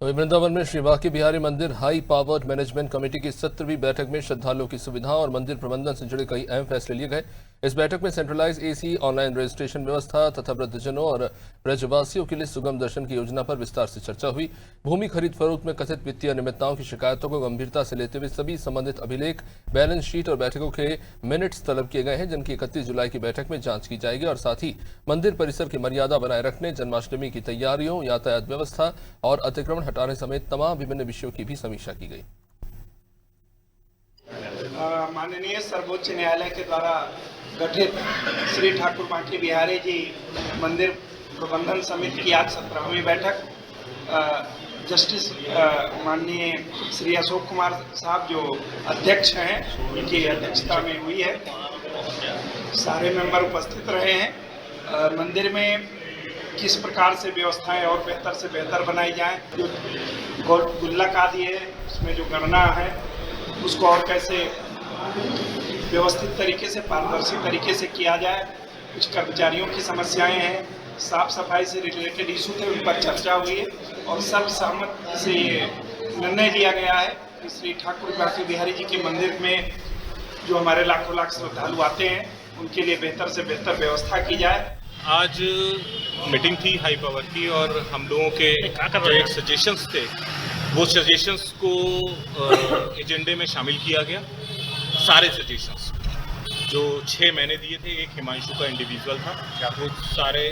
वहीं वृंदावन में श्री बांके बिहारी मंदिर हाई पावर्ड मैनेजमेंट कमेटी की 17वीं बैठक में श्रद्धालुओं की सुविधा और मंदिर प्रबंधन से जुड़े कई अहम फैसले लिए गए। इस बैठक में सेंट्रलाइज एसी, ऑनलाइन रजिस्ट्रेशन व्यवस्था तथा वृद्धजनों और ब्रजवासियों के लिए सुगम दर्शन की योजना पर विस्तार से चर्चा हुई। भूमि खरीद फरोख्त में कथित वित्तीय अनियमितताओं की शिकायतों को गंभीरता से लेते हुए सभी संबंधित अभिलेख, बैलेंस शीट और बैठकों के मिनट्स तलब किए गए हैं, जिनकी 31 जुलाई की बैठक में जांच की जाएगी और साथ ही मंदिर परिसर की मर्यादा बनाए रखने, जन्माष्टमी की तैयारियों, यातायात व्यवस्था और अतिक्रमण हटाने समेत तमाम विभिन्न विषयों की भी समीक्षा की गई। माननीय सर्वोच्च न्यायालय के द्वारा गठित श्री ठाकुर बांके बिहारी जी मंदिर प्रबंधन समिति की आज 17वीं बैठक जस्टिस माननीय श्री अशोक कुमार साहब जो अध्यक्ष हैं, उनकी अध्यक्षता में हुई है। सारे मेंबर उपस्थित रहे हैं। मंदिर में किस प्रकार से व्यवस्थाएं और बेहतर से बेहतर बनाई जाएं, जो गुल्लक आदि है उसमें जो गणना है उसको और कैसे व्यवस्थित तरीके से, पारदर्शी तरीके से किया जाए। कुछ कर्मचारियों की समस्याएं हैं, साफ सफाई से रिलेटेड इशू थे, उन पर चर्चा हुई है और सर्वसम्मति से ये निर्णय लिया गया है कि श्री ठाकुर बांके बिहारी जी के मंदिर में जो हमारे लाखों लाख श्रद्धालु आते हैं उनके लिए बेहतर से बेहतर व्यवस्था की जाए। आज मीटिंग थी हाई पावर की और हम लोगों के जो एक सजेशंस थे वो सजेशंस को एजेंडे में शामिल किया गया। सारे सजेशंस जो 6 मैंने दिए थे, एक हिमांशु का इंडिविजुअल था, वो सारे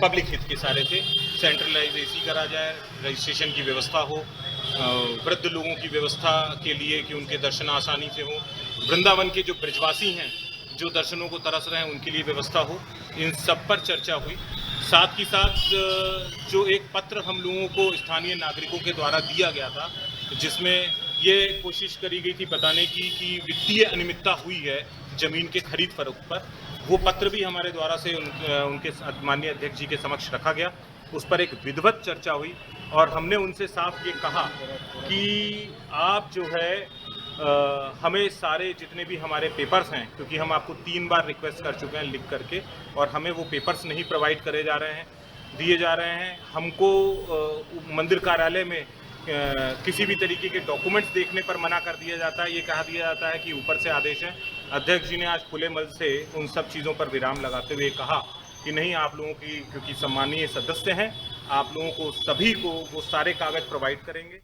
पब्लिक हित के सारे थे। सेंट्रलाइज एसी करा जाए, रजिस्ट्रेशन की व्यवस्था हो, वृद्ध लोगों की व्यवस्था के लिए कि उनके दर्शन आसानी से हो, वृंदावन के जो ब्रजवासी हैं जो दर्शनों को तरस रहे हैं उनके लिए व्यवस्था हो, इन सब पर चर्चा हुई। साथ ही साथ जो एक पत्र हम लोगों को स्थानीय नागरिकों के द्वारा दिया गया था, जिसमें ये कोशिश करी गई थी बताने की कि वित्तीय अनियमितता हुई है जमीन के खरीद फरोख्त पर, वो पत्र भी हमारे द्वारा से उनके माननीय अध्यक्ष जी के समक्ष रखा गया। उस पर एक विधिवत चर्चा हुई और हमने उनसे साफ ये कहा कि आप जो है हमें सारे जितने भी हमारे पेपर्स हैं, क्योंकि हम आपको 3 बार रिक्वेस्ट कर चुके हैं लिख करके और हमें वो पेपर्स नहीं प्रोवाइड करे जा रहे हैं, दिए जा रहे हैं। हमको मंदिर कार्यालय में किसी भी तरीके के डॉक्यूमेंट्स देखने पर मना कर दिया जाता है। ये कहा दिया जाता है कि ऊपर से आदेश है। अध्यक्ष जी ने आज खुले मन से उन सब चीज़ों पर विराम लगाते हुए कहा कि नहीं, आप लोगों की क्योंकि सम्मानीय सदस्य हैं, आप लोगों को सभी को वो सारे कागज प्रोवाइड करेंगे।